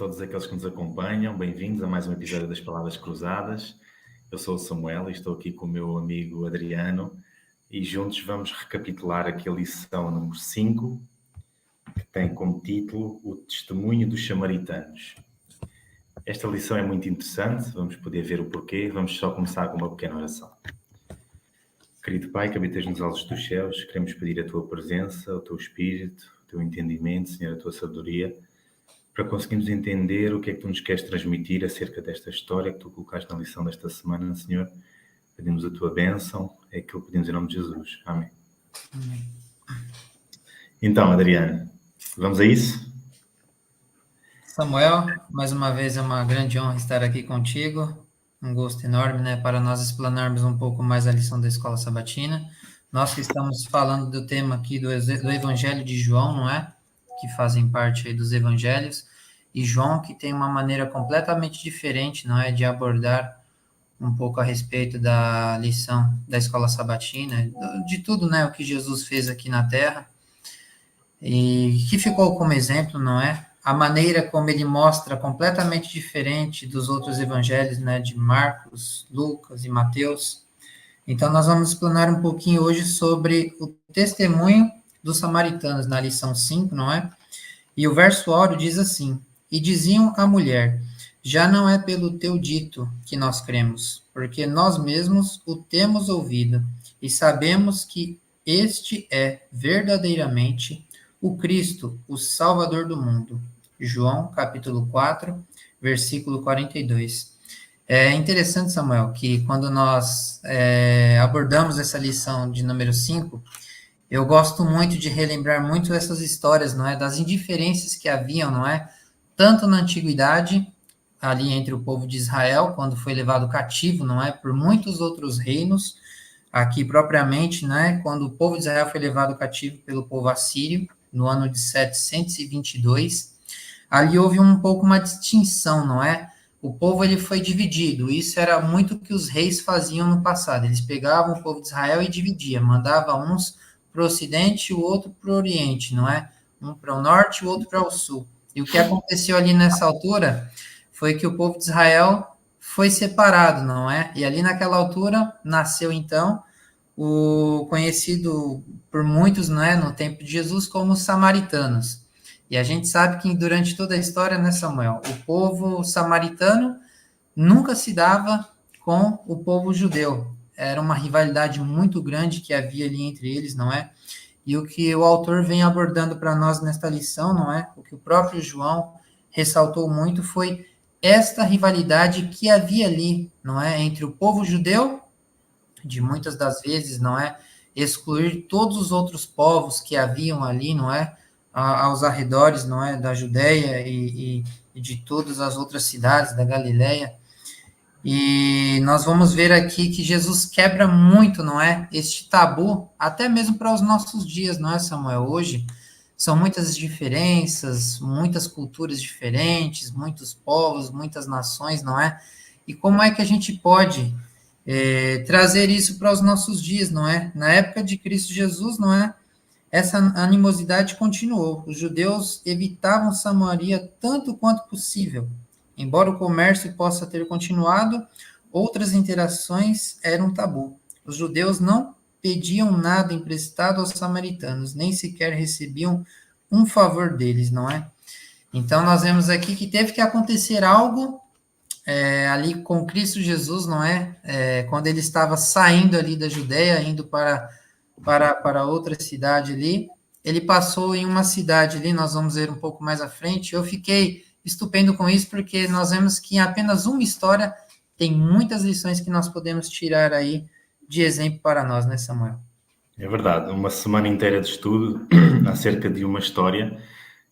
todos aqueles que nos acompanham. Bem-vindos a mais um episódio das Palavras Cruzadas. Eu sou o Samuel e estou aqui com o meu amigo Adriano e juntos vamos recapitular aqui a lição número 5, que tem como título O Testemunho dos Samaritanos. Esta lição é muito interessante, vamos poder ver o porquê. Vamos só começar com uma pequena oração. Querido Pai, que habitas nos altos dos céus, queremos pedir a Tua presença, o Teu Espírito, o Teu entendimento, Senhor, a Tua sabedoria, para conseguirmos entender o que é que Tu nos queres transmitir acerca desta história que Tu colocaste na lição desta semana, Senhor. Pedimos a Tua bênção, é aquilo que pedimos em nome de Jesus. Amém. Então, Adriano, vamos a isso? Samuel, mais uma vez é uma grande honra estar aqui contigo, um gosto enorme, né, para nós explanarmos um pouco mais a lição da Escola Sabatina. Nós que estamos falando do tema aqui do Evangelho de João, não é? Que fazem parte aí dos Evangelhos, e João que tem uma maneira completamente diferente, não é, de abordar um pouco a respeito da lição da Escola Sabatina, de tudo, né, o que Jesus fez aqui na Terra, e que ficou como exemplo, não é? A maneira como ele mostra completamente diferente dos outros evangelhos, né, de Marcos, Lucas e Mateus. Então, nós vamos explanar um pouquinho hoje sobre o testemunho dos samaritanos, na lição 5, não é? E o verso áureo diz assim: E diziam à mulher, já não é pelo teu dito que nós cremos, porque nós mesmos o temos ouvido, e sabemos que este é verdadeiramente o Cristo, o Salvador do mundo. João, capítulo 4, versículo 42. É interessante, Samuel, que quando nós abordamos essa lição de número 5, eu gosto muito de relembrar muito essas histórias, não é? Das indiferenças que haviam, não é? Tanto na antiguidade, ali entre o povo de Israel, quando foi levado cativo, não é? Por muitos outros reinos, aqui propriamente, né? Quando o povo de Israel foi levado cativo pelo povo assírio, no ano de 722, ali houve um pouco uma distinção, não é? O povo ele foi dividido, isso era muito o que os reis faziam no passado, eles pegavam o povo de Israel e dividiam, mandavam uns para o ocidente e o outro para o oriente, não é? Um para o norte e o outro para o sul. E o que aconteceu ali nessa altura foi que o povo de Israel foi separado, não é? E ali naquela altura nasceu então o conhecido por muitos, não é, no tempo de Jesus como os samaritanos. E a gente sabe que durante toda a história, né, Samuel, o povo samaritano nunca se dava com o povo judeu. Era uma rivalidade muito grande que havia ali entre eles, não é? E o que o autor vem abordando para nós nesta lição, não é? O que o próprio João ressaltou muito foi esta rivalidade que havia ali, não é? Entre o povo judeu, de muitas das vezes, não é? Excluir todos os outros povos que haviam ali, não é? Aos arredores, não é? Da Judéia e de todas as outras cidades da Galileia. E nós vamos ver aqui que Jesus quebra muito, não é? Este tabu, até mesmo para os nossos dias, não é, Samuel? Hoje são muitas diferenças, muitas culturas diferentes, muitos povos, muitas nações, não é? E como é que a gente pode trazer isso para os nossos dias, não é? Na época de Cristo Jesus, não é? Essa animosidade continuou. Os judeus evitavam Samaria tanto quanto possível. Embora o comércio possa ter continuado, outras interações eram tabu. Os judeus não pediam nada emprestado aos samaritanos, nem sequer recebiam um favor deles, não é? Então, nós vemos aqui que teve que acontecer algo ali com Cristo Jesus, não é? Quando ele estava saindo ali da Judéia, indo para outra cidade ali, ele passou em uma cidade ali, nós vamos ver um pouco mais à frente. Eu fiquei estupendo com isso, porque nós vemos que em apenas uma história tem muitas lições que nós podemos tirar aí de exemplo para nós, né, Samuel? É verdade, uma semana inteira de estudo acerca de uma história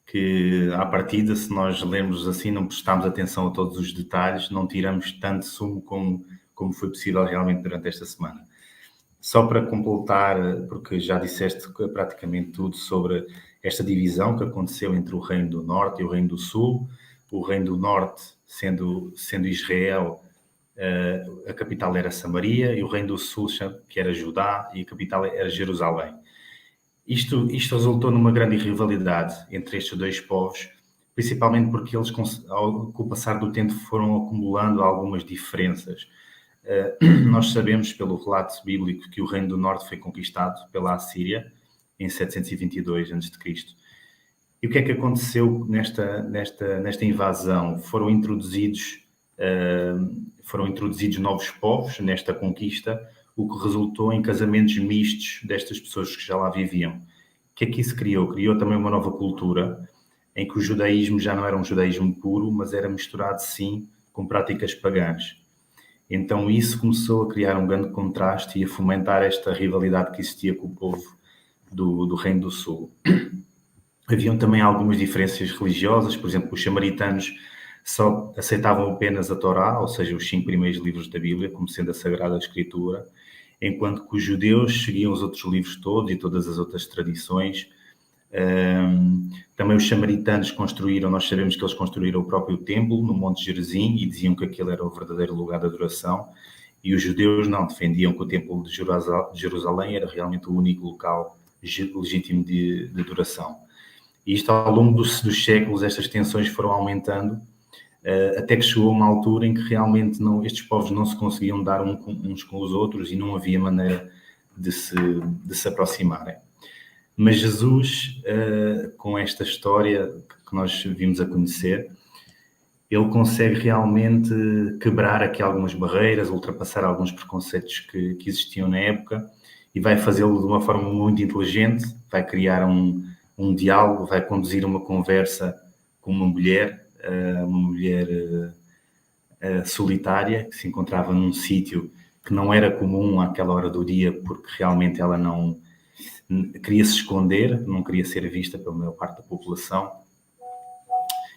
que, à partida, se nós lermos assim, não prestarmos atenção a todos os detalhes, não tiramos tanto sumo como foi possível realmente durante esta semana. Só para completar, porque já disseste praticamente tudo sobre esta divisão que aconteceu entre o Reino do Norte e o Reino do Sul, o Reino do Norte sendo Israel, a capital era Samaria, e o Reino do Sul, que era Judá, e a capital era Jerusalém. Isto resultou numa grande rivalidade entre estes dois povos, principalmente porque eles, com o passar do tempo, foram acumulando algumas diferenças. Nós sabemos, pelo relato bíblico, que o Reino do Norte foi conquistado pela Assíria em 722 a.C. E o que é que aconteceu nesta invasão? Foram introduzidos novos povos nesta conquista, o que resultou em casamentos mistos destas pessoas que já lá viviam. O que é que isso criou? Criou também uma nova cultura, em que o judaísmo já não era um judaísmo puro, mas era misturado, sim, com práticas pagãs. Então isso começou a criar um grande contraste e a fomentar esta rivalidade que existia com o povo do Reino do Sul. Haviam também algumas diferenças religiosas, por exemplo, os samaritanos só aceitavam apenas a Torá, ou seja, os 5 primeiros livros da Bíblia, como sendo a Sagrada Escritura, enquanto que os judeus seguiam os outros livros todos e todas as outras tradições. Também os samaritanos nós sabemos que eles construíram o próprio templo no Monte Gerizim e diziam que aquele era o verdadeiro lugar de adoração, e os judeus não, defendiam que o templo de Jerusalém era realmente o único local legítimo de adoração. E isto, ao longo dos séculos, estas tensões foram aumentando, até que chegou uma altura em que realmente estes povos não se conseguiam dar uns com os outros e não havia maneira de se aproximarem. Mas Jesus, com esta história que nós vimos a conhecer, ele consegue realmente quebrar aqui algumas barreiras, ultrapassar alguns preconceitos que existiam na época, e vai fazê-lo de uma forma muito inteligente, vai criar um diálogo, vai conduzir uma conversa com uma mulher solitária, que se encontrava num sítio que não era comum àquela hora do dia, porque realmente ela não queria se esconder, não queria ser vista pela maior parte da população.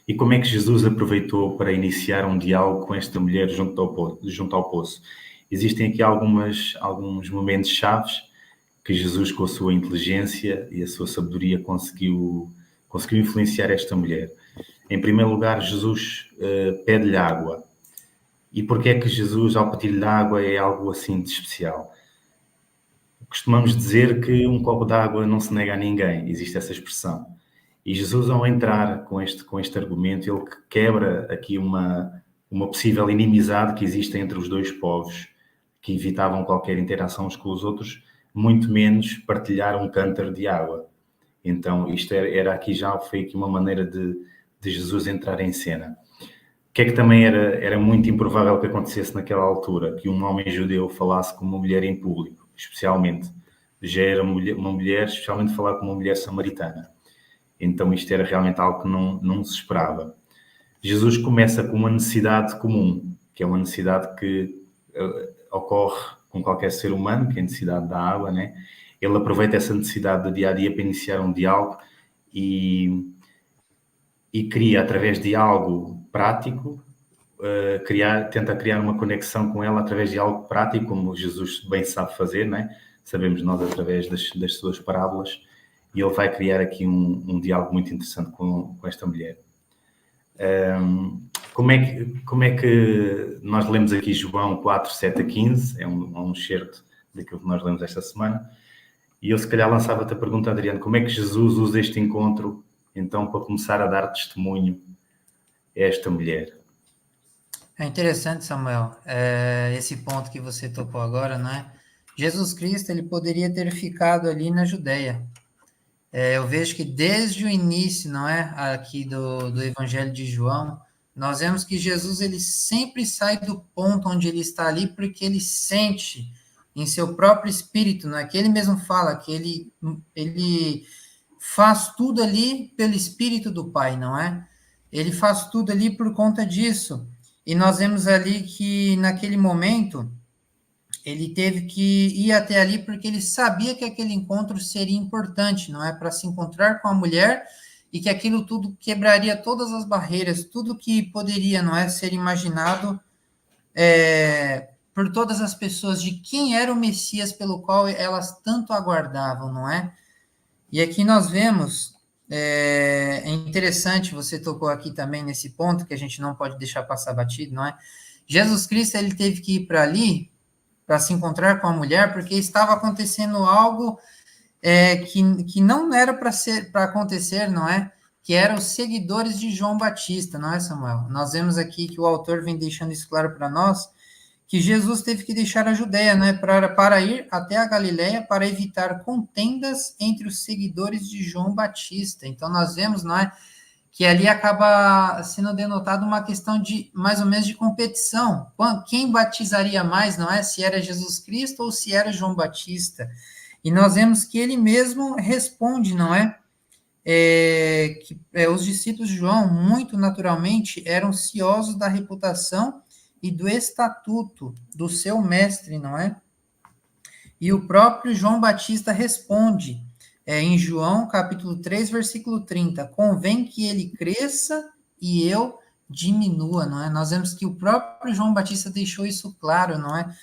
E como é que Jesus aproveitou para iniciar um diálogo com esta mulher junto ao poço? Existem aqui alguns momentos chaves que Jesus, com a sua inteligência e a sua sabedoria, conseguiu influenciar esta mulher. Em primeiro lugar, Jesus pede-lhe água. E porquê é que Jesus, ao pedir-lhe água, é algo assim de especial? Costumamos dizer que um copo de água não se nega a ninguém, existe essa expressão. E Jesus, ao entrar com este argumento, ele quebra aqui uma possível inimizade que existe entre os dois povos, que evitavam qualquer interação uns com os outros, muito menos partilhar um cântaro de água. Então, isto foi aqui uma maneira de Jesus entrar em cena. O que é que também era muito improvável que acontecesse naquela altura? Que um homem judeu falasse com uma mulher em público, especialmente. Já era uma mulher, especialmente falar com uma mulher samaritana. Então isto era realmente algo que não se esperava. Jesus começa com uma necessidade comum, que é uma necessidade que ocorre com qualquer ser humano, que é a necessidade da água, né? Ele aproveita essa necessidade do dia-a-dia para iniciar um diálogo e cria, através de algo prático, tenta criar uma conexão com ela através de algo prático, como Jesus bem sabe fazer, né? Sabemos nós através das suas parábolas, e ele vai criar aqui um diálogo muito interessante com esta mulher. Como é que nós lemos aqui João 4, 7 a 15, é um excerto daquilo que nós lemos esta semana, e eu se calhar lançava-te a pergunta, Adriano, como é que Jesus usa este encontro, então, para começar a dar testemunho a esta mulher? É interessante, Samuel, esse ponto que você tocou agora, não é? Jesus Cristo, ele poderia ter ficado ali na Judéia. Eu vejo que desde o início, não é, aqui do Evangelho de João, nós vemos que Jesus, ele sempre sai do ponto onde ele está ali, porque ele sente em seu próprio espírito, não é? Que ele mesmo fala, que ele faz tudo ali pelo espírito do Pai, não é? Ele faz tudo ali por conta disso. E nós vemos ali que, naquele momento, ele teve que ir até ali porque ele sabia que aquele encontro seria importante, não é? Para se encontrar com a mulher e que aquilo tudo quebraria todas as barreiras, tudo que poderia, não é, ser imaginado por todas as pessoas de quem era o Messias pelo qual elas tanto aguardavam, não é? E aqui nós vemos, é interessante, você tocou aqui também nesse ponto que a gente não pode deixar passar batido, não é? Jesus Cristo, ele teve que ir para ali para se encontrar com a mulher, porque estava acontecendo algo que não era para acontecer, não é? que eram os seguidores de João Batista, não é, Samuel? Nós vemos aqui que o autor vem deixando isso claro para nós, que Jesus teve que deixar a Judéia, né, para ir até a Galiléia para evitar contendas entre os seguidores de João Batista. Então nós vemos, não é, que ali acaba sendo denotado uma questão de, mais ou menos, de competição. Quem batizaria mais, não é? Se era Jesus Cristo ou se era João Batista. E nós vemos que ele mesmo responde, não é? Que os discípulos de João, muito naturalmente, eram ciosos da reputação e do estatuto do seu mestre, não é? E o próprio João Batista responde, em João, capítulo 3, versículo 30, convém que ele cresça e eu diminua, não é? Nós vemos que o próprio João Batista deixou isso claro, não é?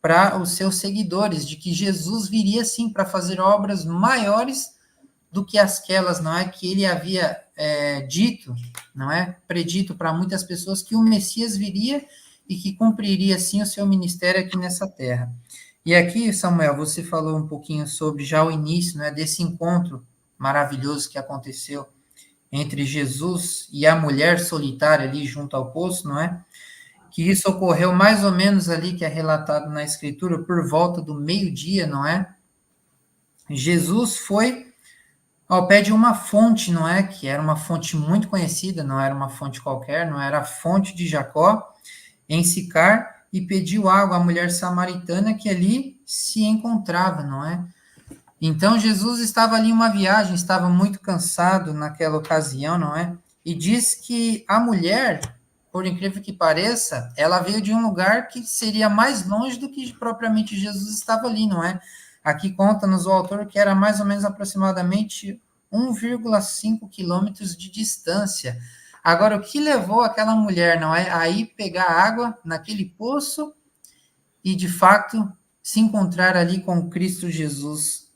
Para os seus seguidores, de que Jesus viria, sim, para fazer obras maiores do que aquelas, não é? Que ele havia dito, não é? Predito para muitas pessoas que o Messias viria e que cumpriria, sim, o seu ministério aqui nessa terra. E aqui, Samuel, você falou um pouquinho sobre já o início, né, desse encontro maravilhoso que aconteceu entre Jesus e a mulher solitária ali junto ao poço, não é? Que isso ocorreu mais ou menos ali, que é relatado na Escritura, por volta do meio-dia, não é? Jesus foi ao pé de uma fonte, não é? Que era uma fonte muito conhecida, não era uma fonte qualquer, não era a fonte de Jacó, em Sicar, e pediu água à mulher samaritana que ali se encontrava, não é? Então Jesus estava ali em uma viagem, estava muito cansado naquela ocasião, não é? E diz que a mulher, por incrível que pareça, ela veio de um lugar que seria mais longe do que propriamente Jesus estava ali, não é? Aqui conta-nos o autor que era mais ou menos aproximadamente 1,5 quilômetros de distância. Agora, o que levou aquela mulher, não é, a ir pegar água naquele poço e, de fato, se encontrar ali com Cristo Jesus?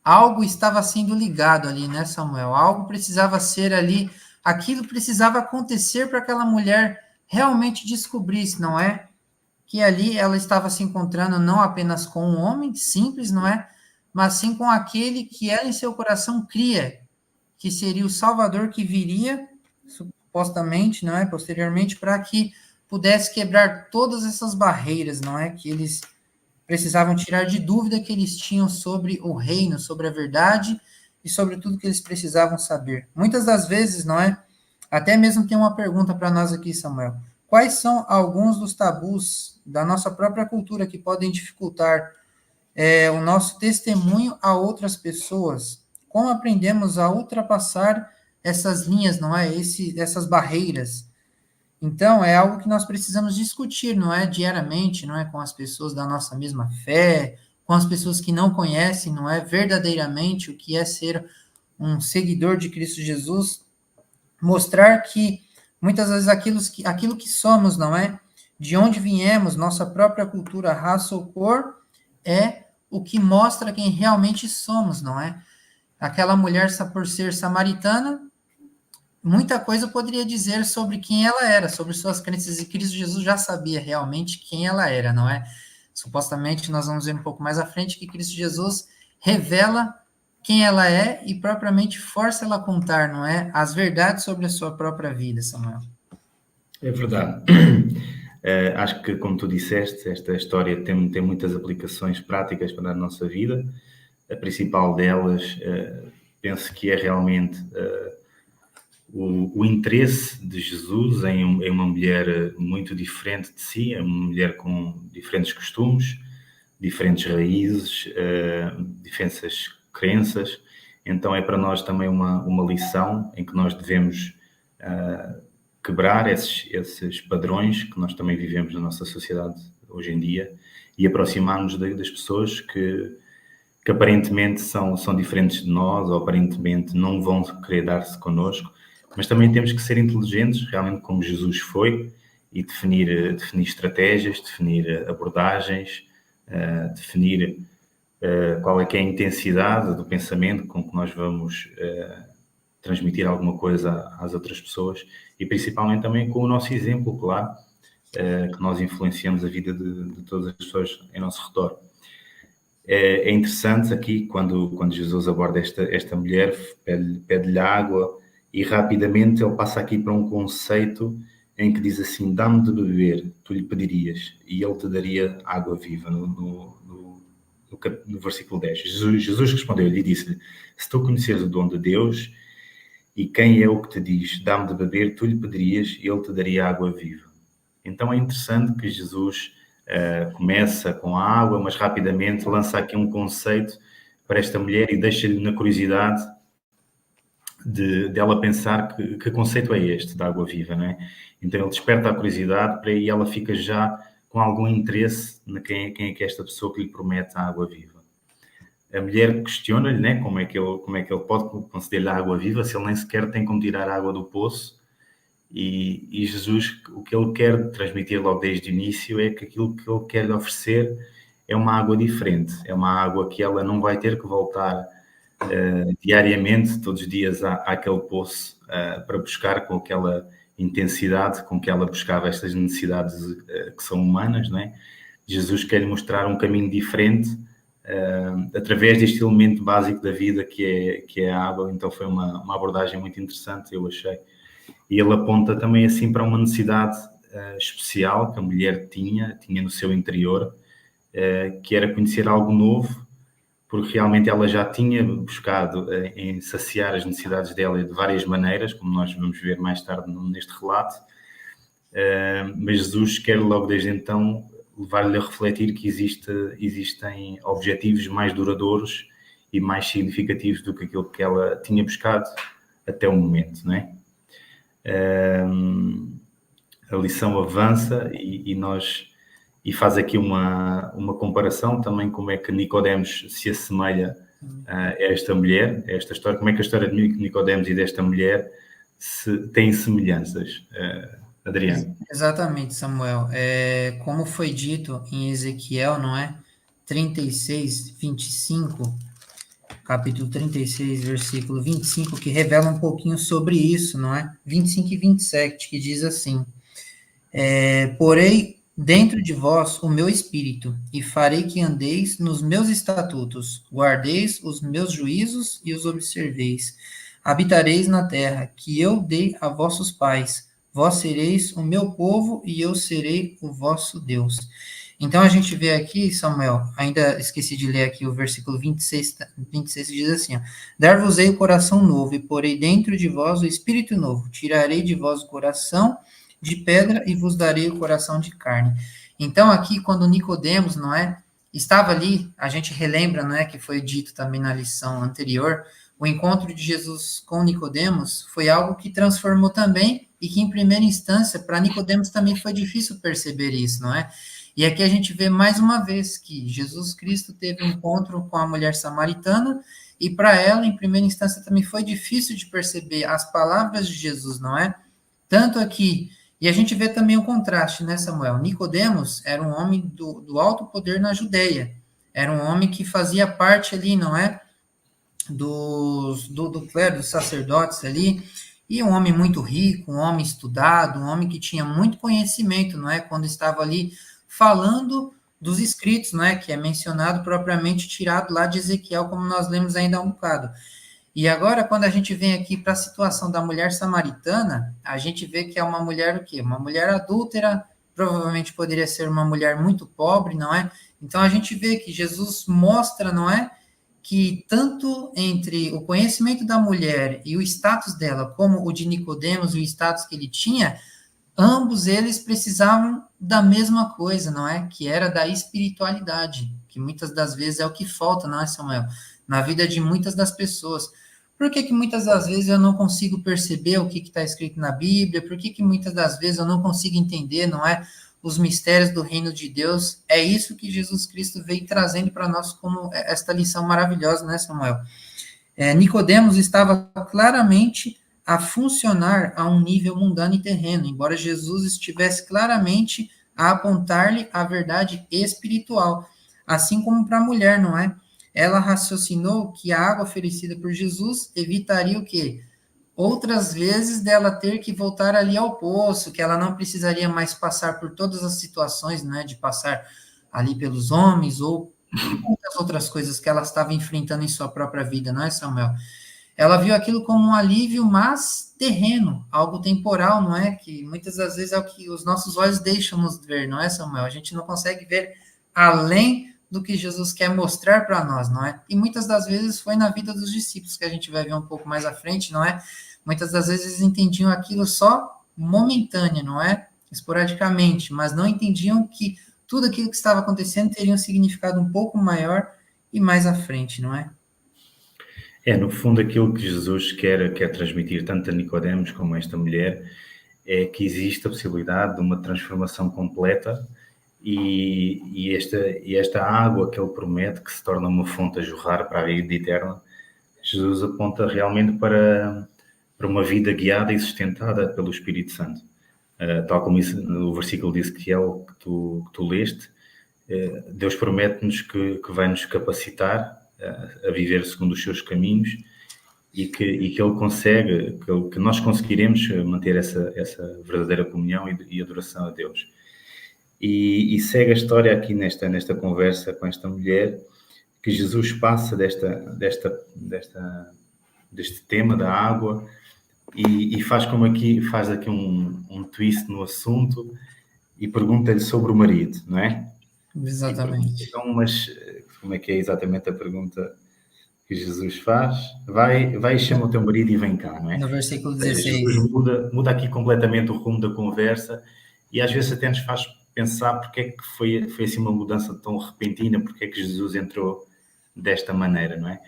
Algo estava sendo ligado ali, né, Samuel? Algo precisava ser ali, aquilo precisava acontecer para aquela mulher realmente descobrisse, não é? Que ali ela estava se encontrando não apenas com um homem simples, não é? Mas sim com aquele que ela em seu coração cria, que seria o Salvador que viria, supostamente, não é? Posteriormente, para que pudesse quebrar todas essas barreiras, não é? Que eles precisavam tirar de dúvida que eles tinham sobre o reino, sobre a verdade e sobre tudo que eles precisavam saber. Muitas das vezes, não é? Até mesmo tem uma pergunta para nós aqui, Samuel. Quais são alguns dos tabus da nossa própria cultura que podem dificultar o nosso testemunho a outras pessoas? Como aprendemos a ultrapassar essas linhas, não é? Essas barreiras. Então, é algo que nós precisamos discutir, não é? Diariamente, não é? Com as pessoas da nossa mesma fé, com as pessoas que não conhecem, não é? Verdadeiramente o que é ser um seguidor de Cristo Jesus. Mostrar que, muitas vezes, aquilo que somos, não é? De onde viemos, nossa própria cultura, raça ou cor, é o que mostra quem realmente somos, não é? Aquela mulher, por ser samaritana, muita coisa poderia dizer sobre quem ela era, sobre suas crenças, e Cristo Jesus já sabia realmente quem ela era, não é? Supostamente, nós vamos ver um pouco mais à frente que Cristo Jesus revela quem ela é e propriamente força ela a contar, não é? As verdades sobre a sua própria vida, Samuel. É verdade. Acho que, como tu disseste, esta história tem muitas aplicações práticas para a nossa vida. A principal delas, penso que é realmente o interesse de Jesus em uma mulher muito diferente de si, uma mulher com diferentes costumes, diferentes raízes, diferentes crenças. Então é para nós também uma lição em que nós devemos quebrar esses padrões que nós também vivemos na nossa sociedade hoje em dia e aproximar-nos das pessoas que aparentemente são diferentes de nós ou aparentemente não vão querer dar-se connosco, mas também temos que ser inteligentes, realmente como Jesus foi, e definir estratégias, definir abordagens, definir qual é que é a intensidade do pensamento com que nós vamos transmitir alguma coisa às outras pessoas e principalmente também com o nosso exemplo, claro, que nós influenciamos a vida de todas as pessoas em nosso redor. É interessante aqui, quando Jesus aborda esta mulher, pede-lhe água e rapidamente ele passa aqui para um conceito em que diz assim: dá-me de beber, tu lhe pedirias, e ele te daria água viva, no versículo 10. Jesus respondeu-lhe e disse-lhe: se tu conheceres o dom de Deus, e quem é o que te diz, dá-me de beber, tu lhe pedirias, e ele te daria água viva. Então é interessante que Jesus começa com a água, mas rapidamente lança aqui um conceito para esta mulher e deixa-lhe na curiosidade dela pensar que conceito é este da água viva, não é? Então ele desperta a curiosidade para aí ela fica já com algum interesse na quem é que é esta pessoa que lhe promete a água viva. A mulher questiona-lhe, né, como é que ele pode conceder-lhe a água viva se ele nem sequer tem como tirar a água do poço. E Jesus, o que ele quer transmitir logo desde o início é que aquilo que ele quer lhe oferecer é uma água diferente, é uma água que ela não vai ter que voltar diariamente, todos os dias àquele poço para buscar com aquela intensidade com que ela buscava estas necessidades que são humanas, não é? Jesus quer lhe mostrar um caminho diferente através deste elemento básico da vida que é a água. Então foi uma abordagem muito interessante, eu achei. E ele aponta também assim para uma necessidade especial que a mulher tinha no seu interior, que era conhecer algo novo, porque realmente ela já tinha buscado em saciar as necessidades dela de várias maneiras, como nós vamos ver mais tarde neste relato, mas Jesus quer logo desde então levar-lhe a refletir que existem objetivos mais duradouros e mais significativos do que aquilo que ela tinha buscado até o momento, não é? A lição avança e faz aqui uma comparação também como é que Nicodemos se assemelha a esta mulher, a esta história, como é que a história de Nicodemos e desta mulher tem semelhanças. Adriano. Exatamente, Samuel. Como foi dito em Ezequiel, não é? 36, 25, capítulo 36, versículo 25, que revela um pouquinho sobre isso, não é? 25 e 27, que diz assim: porei dentro de vós o meu espírito, e farei que andeis nos meus estatutos, guardeis os meus juízos e os observeis. Habitareis na terra que eu dei a vossos pais. Vós sereis o meu povo e eu serei o vosso Deus. Então a gente vê aqui, Samuel, ainda esqueci de ler aqui o versículo 26 diz assim: dar-vos-ei o coração novo, e porei dentro de vós o espírito novo. Tirarei de vós o coração de pedra e vos darei o coração de carne. Então aqui, quando Nicodemos, não é, estava ali, a gente relembra, não é, que foi dito também na lição anterior, o encontro de Jesus com Nicodemos foi algo que transformou também e que, em primeira instância, para Nicodemos também foi difícil perceber isso, não é? E aqui a gente vê mais uma vez que Jesus Cristo teve um encontro com a mulher samaritana e para ela, em primeira instância, também foi difícil de perceber as palavras de Jesus, não é? Tanto aqui, e a gente vê também o contraste, né, Samuel? Nicodemos era um homem do alto poder na Judeia, era um homem que fazia parte ali, não é? Do clero, dos sacerdotes ali, e um homem muito rico, um homem estudado, um homem que tinha muito conhecimento, não é? Quando estava ali falando dos escritos, não é? Que é mencionado propriamente tirado lá de Ezequiel, como nós lemos ainda há um bocado. E agora, quando a gente vem aqui para a situação da mulher samaritana, a gente vê que é uma mulher o quê? Uma mulher adúltera, provavelmente poderia ser uma mulher muito pobre, não é? Então a gente vê que Jesus mostra, não é? Que tanto entre o conhecimento da mulher e o status dela, como o de Nicodemos e o status que ele tinha, ambos eles precisavam da mesma coisa, não é? Que era da espiritualidade, que muitas das vezes é o que falta, não é, Samuel? Na vida de muitas das pessoas. Por que muitas das vezes eu não consigo perceber o que está escrito na Bíblia? Por que muitas das vezes eu não consigo entender, não é? Os mistérios do reino de Deus? É isso que Jesus Cristo veio trazendo para nós como esta lição maravilhosa, né, Samuel? Nicodemos estava claramente a funcionar a um nível mundano e terreno, embora Jesus estivesse claramente a apontar-lhe a verdade espiritual, assim como para a mulher, não é? Ela raciocinou que a água oferecida por Jesus evitaria o quê? Outras vezes dela ter que voltar ali ao poço, que ela não precisaria mais passar por todas as situações, né, de passar ali pelos homens ou muitas outras coisas que ela estava enfrentando em sua própria vida, não é, Samuel? ela viu aquilo como um alívio, mas terreno, algo temporal, não é? Que muitas das vezes é o que os nossos olhos deixam nos ver, não é, Samuel? A gente não consegue ver além do que Jesus quer mostrar para nós, não é? E muitas das vezes foi na vida dos discípulos, que a gente vai ver um pouco mais à frente, não é? Muitas das vezes eles entendiam aquilo só momentâneo, não é? Esporadicamente, mas não entendiam que tudo aquilo que estava acontecendo teria um significado um pouco maior e mais à frente, não é? No fundo, aquilo que Jesus quer transmitir tanto a Nicodemos como a esta mulher é que existe a possibilidade de uma transformação completa e esta água que ele promete, que se torna uma fonte a jorrar para a vida eterna, Jesus aponta realmente para uma vida guiada e sustentada pelo Espírito Santo. Tal como isso, o versículo de Ezequiel que tu leste, Deus promete-nos que vai nos capacitar a viver segundo os seus caminhos e que ele consegue, que nós conseguiremos manter essa verdadeira comunhão e adoração a Deus. E segue a história aqui nesta conversa com esta mulher, que Jesus passa deste tema da água e faz aqui um twist no assunto e pergunta-lhe sobre o marido, não é? Exatamente. Então, mas como é que é exatamente a pergunta que Jesus faz? Vai e chama o teu marido e vem cá, não é? No versículo Ou seja, 16. Jesus muda aqui completamente o rumo da conversa e às vezes até nos faz pensar porque é que foi assim uma mudança tão repentina, porque é que Jesus entrou desta maneira, não é?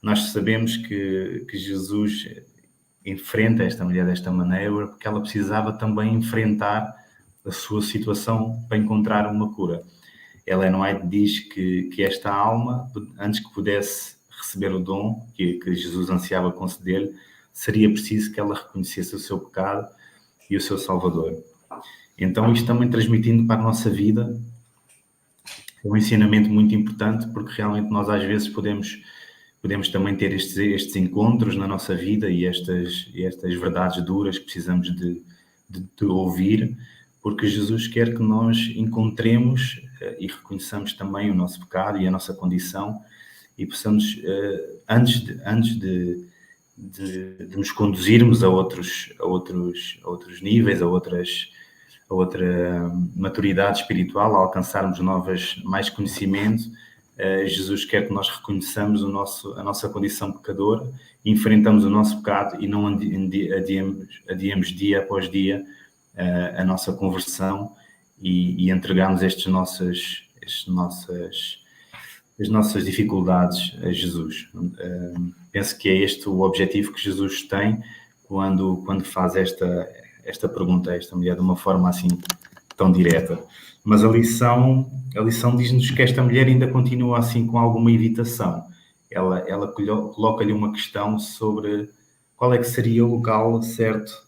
Nós sabemos que Jesus enfrenta esta mulher desta maneira porque ela precisava também enfrentar a sua situação para encontrar uma cura. Ellen White diz que esta alma, antes que pudesse receber o dom que Jesus ansiava conceder-lhe, seria preciso que ela reconhecesse o seu pecado e o seu Salvador. Então, isto também transmitindo para a nossa vida é um ensinamento muito importante, porque realmente nós às vezes podemos também ter estes encontros na nossa vida e estas verdades duras que precisamos de ouvir, porque Jesus quer que nós encontremos e reconheçamos também o nosso pecado e a nossa condição e possamos, antes de nos conduzirmos a outros níveis, a outra maturidade espiritual, a alcançarmos mais conhecimento, Jesus quer que nós reconheçamos a nossa condição pecadora, enfrentamos o nosso pecado e não adiemos dia após dia a nossa conversão e entregarmos as nossas dificuldades a Jesus. Penso que é este o objetivo que Jesus tem quando faz esta pergunta a esta mulher de uma forma assim tão direta. Mas a lição diz-nos que esta mulher ainda continua assim com alguma evitação. Ela coloca-lhe uma questão sobre qual é que seria o local certo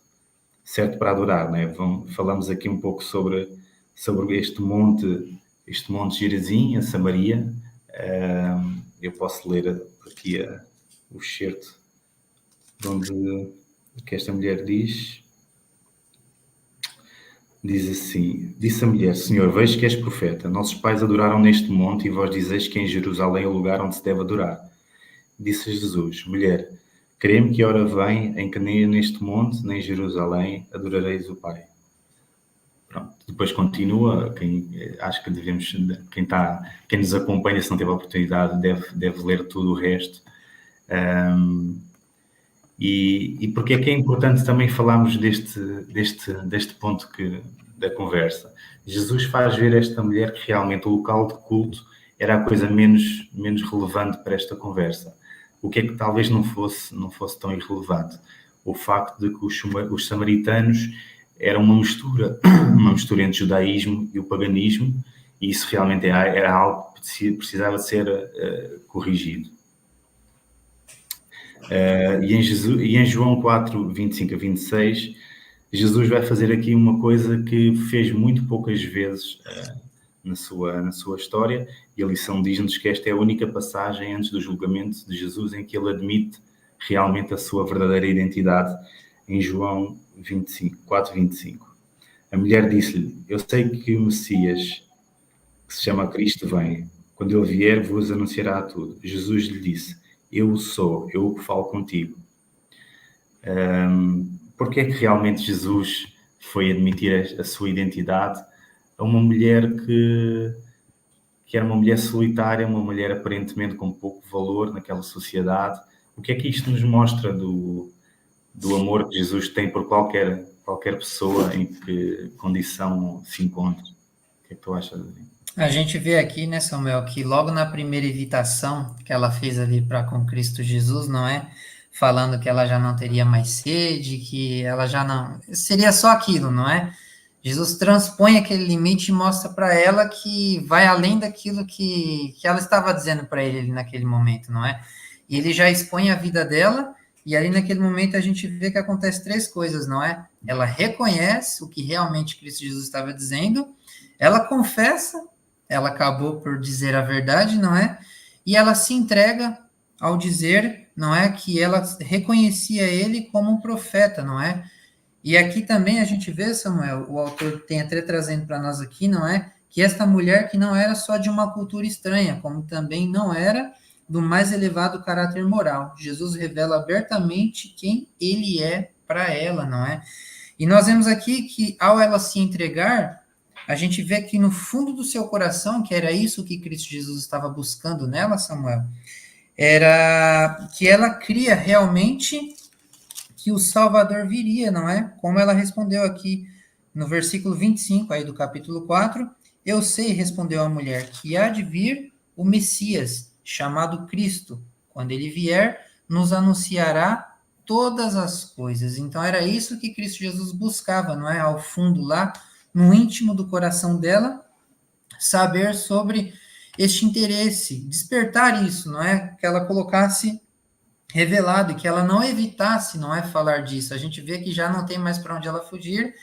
para adorar, né? Falamos aqui um pouco sobre este monte Gerizim, em Samaria. Eu posso ler aqui o excerto onde que esta mulher diz assim: disse a mulher, Senhor, vejo que és profeta. Nossos pais adoraram neste monte e vós dizeis que em Jerusalém é o lugar onde se deve adorar. Disse Jesus, mulher, crê-me que a hora vem em que nem neste monte, nem em Jerusalém adorareis o Pai. Pronto. Depois continua, acho que quem nos acompanha, se não teve a oportunidade, deve ler tudo o resto. E porque é que é importante também falarmos deste ponto da conversa? Jesus faz ver esta mulher que realmente o local de culto era a coisa menos relevante para esta conversa. O que é que talvez não fosse tão irrelevante? O facto de que os samaritanos eram uma mistura entre o judaísmo e o paganismo, e isso realmente era algo que precisava ser corrigido. E em João 4, 25 a 26, Jesus vai fazer aqui uma coisa que fez muito poucas vezes na sua história, e a lição diz-nos que esta é a única passagem antes do julgamento de Jesus em que ele admite realmente a sua verdadeira identidade, em João 4, 25. A mulher disse-lhe, eu sei que o Messias, que se chama Cristo, vem. Quando ele vier, vos anunciará tudo. Jesus lhe disse, eu sou, eu que falo contigo. Porque é que realmente Jesus foi admitir a sua identidade a uma mulher que era uma mulher solitária, uma mulher aparentemente com pouco valor naquela sociedade? O que é que isto nos mostra do amor que Jesus tem por qualquer pessoa em que condição se encontre? O que é que tu achas? A gente vê aqui, né, Samuel, que logo na primeira invitação que ela fez ali para com Cristo Jesus, não é? Falando que ela já não teria mais sede, que ela já não. Seria só aquilo, não é? Jesus transpõe aquele limite e mostra para ela que vai além daquilo que ela estava dizendo para ele naquele momento, não é? E ele já expõe a vida dela, e ali naquele momento a gente vê que acontece três coisas, não é? Ela reconhece o que realmente Cristo Jesus estava dizendo, ela confessa, ela acabou por dizer a verdade, não é? E ela se entrega ao dizer, não é, que ela reconhecia ele como um profeta, não é? E aqui também a gente vê, Samuel, o autor tem até trazendo para nós aqui, não é? Que esta mulher que não era só de uma cultura estranha, como também não era do mais elevado caráter moral. Jesus revela abertamente quem ele é para ela, não é? E nós vemos aqui que ao ela se entregar, a gente vê que no fundo do seu coração, que era isso que Cristo Jesus estava buscando nela, Samuel, era que ela cria realmente que o Salvador viria, não é? Como ela respondeu aqui no versículo 25 aí do capítulo 4, eu sei, respondeu a mulher, que há de vir o Messias, chamado Cristo. Quando ele vier, nos anunciará todas as coisas. Então era isso que Cristo Jesus buscava, não é? Ao fundo lá, no íntimo do coração dela, saber sobre este interesse, despertar isso, não é? Que ela colocasse revelado e que ela não evitasse, não é, falar disso. A gente vê que já não tem mais para onde ela fugir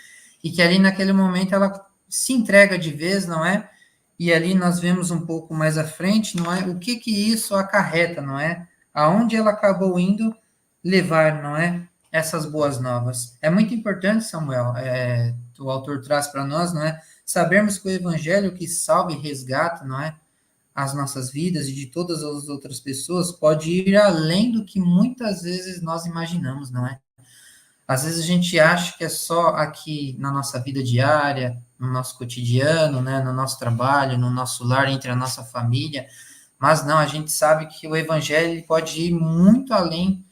e que ali naquele momento ela se entrega de vez, não é? E ali nós vemos um pouco mais à frente, não é? O que que isso acarreta, não é? Aonde ela acabou indo levar, não é? Essas boas novas. É muito importante, Samuel, o autor traz para nós, não é? Sabermos que o evangelho que salva e resgata, não é? As nossas vidas e de todas as outras pessoas pode ir além do que muitas vezes nós imaginamos, não é? Às vezes a gente acha que é só aqui na nossa vida diária, no nosso cotidiano, né, no nosso trabalho, no nosso lar, entre a nossa família, mas não, a gente sabe que o evangelho pode ir muito além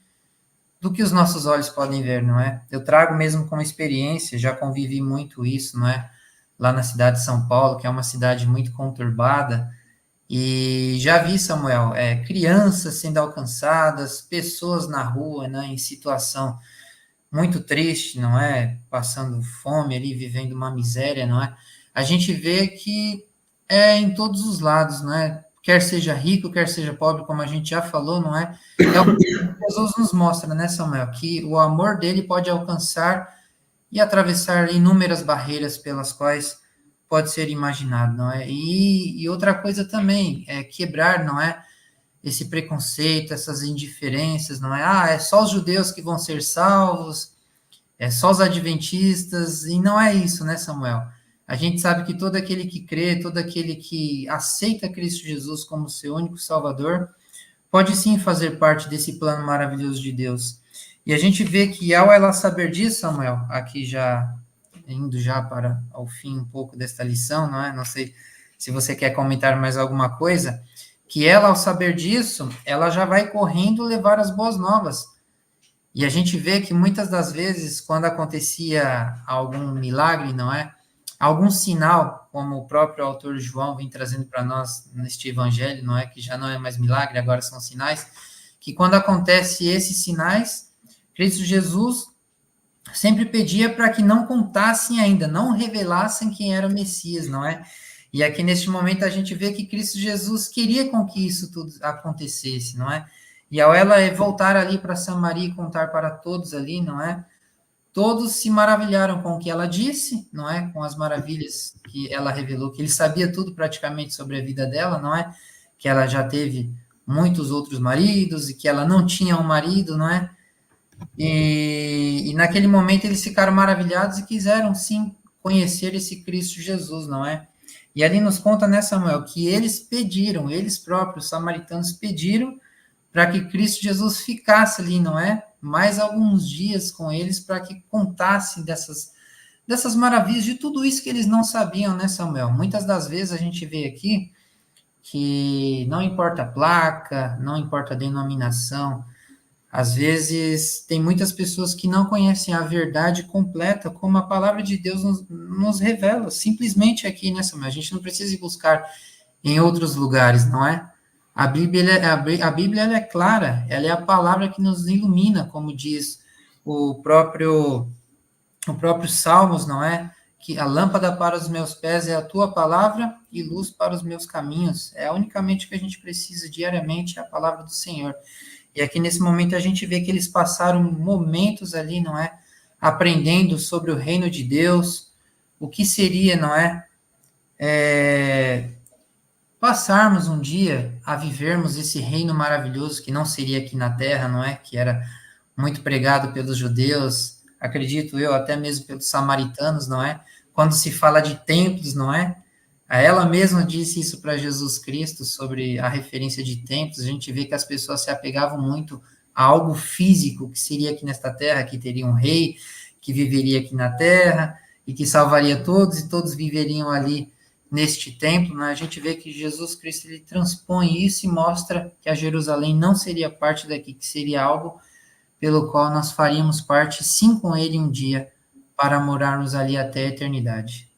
do que os nossos olhos podem ver, não é? Eu trago mesmo como experiência, já convivi muito isso, não é? Lá na cidade de São Paulo, que é uma cidade muito conturbada, e já vi, Samuel, crianças sendo alcançadas, pessoas na rua, né, em situação muito triste, não é? Passando fome ali, vivendo uma miséria, não é? A gente vê que é em todos os lados, não é? Quer seja rico, quer seja pobre, como a gente já falou, não é? É o que Jesus nos mostra, né, Samuel? Que o amor dele pode alcançar e atravessar inúmeras barreiras pelas quais pode ser imaginado, não é? E outra coisa também é quebrar, não é? Esse preconceito, essas indiferenças, não é? Ah, é só os judeus que vão ser salvos, é só os adventistas, e não é isso, né, Samuel? A gente sabe que todo aquele que crê, todo aquele que aceita Cristo Jesus como seu único Salvador, pode sim fazer parte desse plano maravilhoso de Deus. E a gente vê que ao ela saber disso, Samuel, aqui já indo já para o fim um pouco desta lição, não é? Não sei se você quer comentar mais alguma coisa, que ela, ao saber disso, ela já vai correndo levar as boas novas. E a gente vê que muitas das vezes, quando acontecia algum milagre, não é? Algum sinal, como o próprio autor João vem trazendo para nós neste evangelho, não é? Que já não é mais milagre, agora são sinais, que quando acontece esses sinais, Cristo Jesus sempre pedia para que não contassem ainda, não revelassem quem era o Messias, não é? E aqui neste momento a gente vê que Cristo Jesus queria com que isso tudo acontecesse, não é? E ao ela voltar ali para Samaria e contar para todos ali, não é? Todos se maravilharam com o que ela disse, não é? Com as maravilhas que ela revelou, que ele sabia tudo praticamente sobre a vida dela, não é? Que ela já teve muitos outros maridos e que ela não tinha um marido, não é? E naquele momento eles ficaram maravilhados e quiseram sim conhecer esse Cristo Jesus, não é? E ali nos conta, né, Samuel, que eles pediram, eles próprios, os samaritanos, pediram para que Cristo Jesus ficasse ali, não é? Mais alguns dias com eles, para que contasse dessas maravilhas, de tudo isso que eles não sabiam, né, Samuel? Muitas das vezes a gente vê aqui que não importa a placa, não importa a denominação, às vezes tem muitas pessoas que não conhecem a verdade completa, como a palavra de Deus nos revela, simplesmente aqui, né, Samuel? A gente não precisa ir buscar em outros lugares, não é? A Bíblia ela é clara, ela é a palavra que nos ilumina, como diz o próprio Salmos, não é? Que a lâmpada para os meus pés é a tua palavra e luz para os meus caminhos. É unicamente o que a gente precisa diariamente, é a palavra do Senhor. E aqui nesse momento a gente vê que eles passaram momentos ali, não é? Aprendendo sobre o reino de Deus, o que seria, não é? Passarmos um dia a vivermos esse reino maravilhoso que não seria aqui na terra, não é? Que era muito pregado pelos judeus, acredito eu, até mesmo pelos samaritanos, não é? Quando se fala de templos, não é? Ela mesma disse isso para Jesus Cristo sobre a referência de templos. A gente vê que as pessoas se apegavam muito a algo físico que seria aqui nesta terra, que teria um rei que viveria aqui na terra e que salvaria todos e todos viveriam ali neste templo, né? A gente vê que Jesus Cristo ele transpõe isso e mostra que a Jerusalém não seria parte daqui, que seria algo pelo qual nós faríamos parte, sim, com ele um dia, para morarmos ali até a eternidade.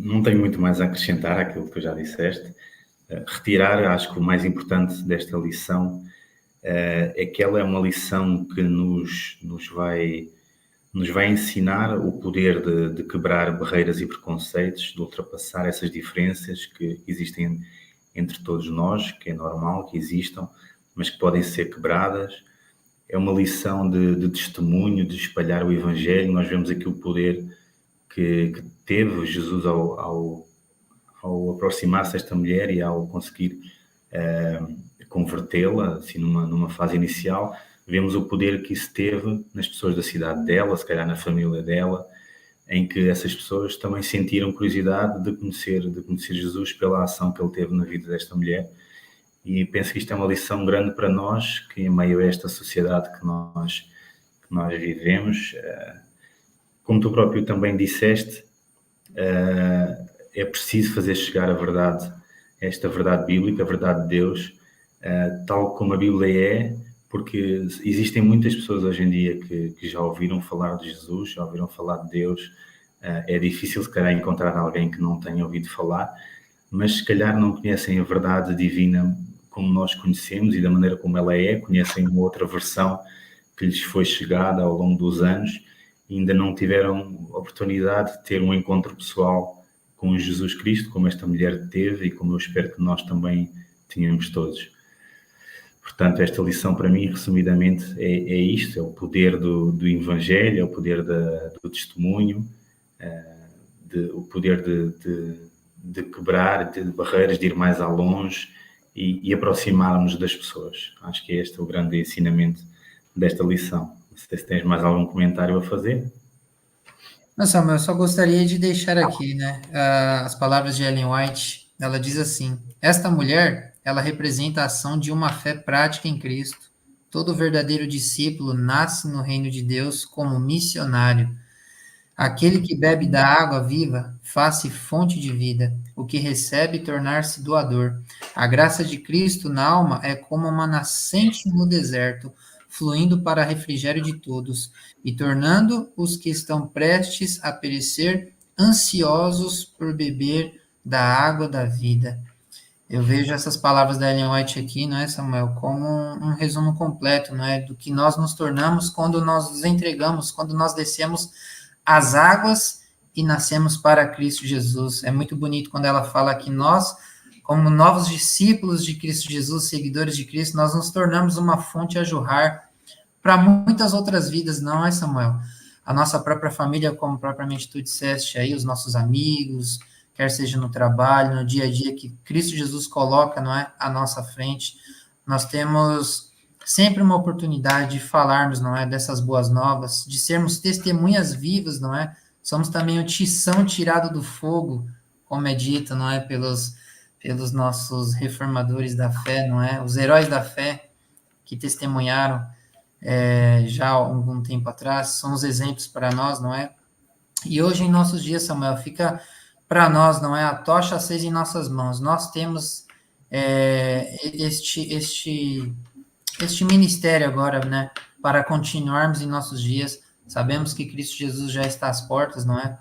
Não tenho muito mais a acrescentar àquilo que tu já disseste. Retirar, acho que o mais importante desta lição é que ela é uma lição que nos vai ensinar o poder de quebrar barreiras e preconceitos, de ultrapassar essas diferenças que existem entre todos nós, que é normal que existam, mas que podem ser quebradas. É uma lição de testemunho, de espalhar o Evangelho. Nós vemos aqui o poder que teve Jesus ao aproximar-se desta mulher e ao conseguir convertê-la, assim, numa fase inicial. Vemos o poder que isso teve nas pessoas da cidade dela, se calhar na família dela, em que essas pessoas também sentiram curiosidade de conhecer Jesus pela ação que ele teve na vida desta mulher. E penso que isto é uma lição grande para nós, que em meio a esta sociedade que nós vivemos, como tu próprio também disseste, é preciso fazer chegar a verdade, esta verdade bíblica, a verdade de Deus, tal como a Bíblia é, porque existem muitas pessoas hoje em dia que já ouviram falar de Jesus, já ouviram falar de Deus. É difícil, se calhar, encontrar alguém que não tenha ouvido falar, mas se calhar não conhecem a verdade divina como nós conhecemos e da maneira como ela é, conhecem uma outra versão que lhes foi chegada ao longo dos anos e ainda não tiveram oportunidade de ter um encontro pessoal com Jesus Cristo, como esta mulher teve e como eu espero que nós também tenhamos todos. Portanto, esta lição para mim, resumidamente, é isto, é o poder do Evangelho, é o poder do testemunho, o poder de quebrar de barreiras, de ir mais a longe e aproximarmos das pessoas. Acho que este é o grande ensinamento desta lição. Não sei se tens mais algum comentário a fazer. Não, Samuel, eu só gostaria de deixar aqui, né, as palavras de Ellen White. Ela diz assim: esta mulher, ela representa a ação de uma fé prática em Cristo. Todo verdadeiro discípulo nasce no reino de Deus como missionário. Aquele que bebe da água viva, faz-se fonte de vida. O que recebe, tornar-se doador. A graça de Cristo na alma é como uma nascente no deserto, fluindo para refrigério de todos, e tornando os que estão prestes a perecer ansiosos por beber da água da vida. Eu vejo essas palavras da Ellen White aqui, não é, Samuel, como um resumo completo, não é, do que nós nos tornamos quando nós nos entregamos, quando nós descemos as águas e nascemos para Cristo Jesus. É muito bonito quando ela fala que nós, como novos discípulos de Cristo Jesus, seguidores de Cristo, nós nos tornamos uma fonte a jorrar para muitas outras vidas, não é, Samuel? A nossa própria família, como propriamente tu disseste aí, os nossos amigos, quer seja no trabalho, no dia a dia que Cristo Jesus coloca, não é, à nossa frente. Nós temos sempre uma oportunidade de falarmos, não é, dessas boas novas, de sermos testemunhas vivas, não é? Somos também o tição tirado do fogo, como é dito, não é, pelos pelos nossos reformadores da fé, não é? Os heróis da fé que testemunharam já há algum tempo atrás, são os exemplos para nós, não é? E hoje, em nossos dias, Samuel, fica para nós, não é? A tocha acesa em nossas mãos. Nós temos este ministério agora, né? Para continuarmos em nossos dias. Sabemos que Cristo Jesus já está às portas, não é?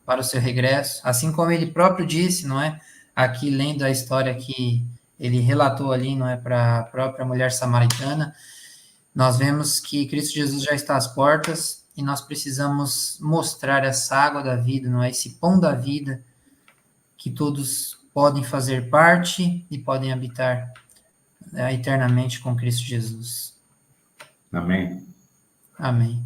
Para o seu regresso. Assim como ele próprio disse, não é? Aqui, lendo a história que ele relatou ali, não é? Para a própria mulher samaritana, nós vemos que Cristo Jesus já está às portas e nós precisamos mostrar essa água da vida, não é? Esse pão da vida que todos podem fazer parte e podem habitar eternamente com Cristo Jesus. Amém. Amém.